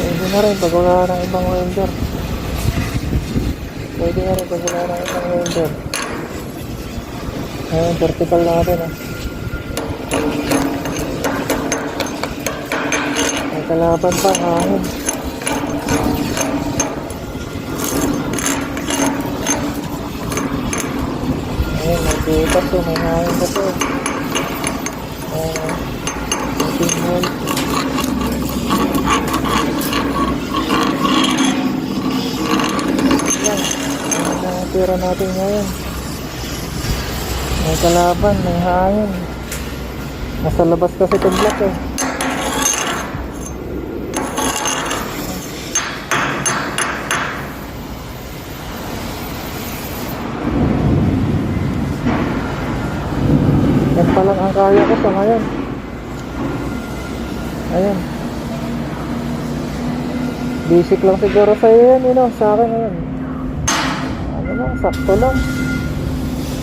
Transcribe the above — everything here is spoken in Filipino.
Pwede na rin pag wala ng ibang welder. Pwede na rin pag wala ng ibang welder. Ayan, vertical natin ah. May kalaban pa, hangin. Ayan, may titas to, may hangin pa to. Ayan, 18 volts. Tira natin ngayon. May kalaban, may hangin. Nasa labas kasi itong block eh. Yan pa lang ang kaya ko sa ngayon. Ayan. Basic lang siguro sa iyo yan, sa akin ngayon. Ano lang, sakto lang.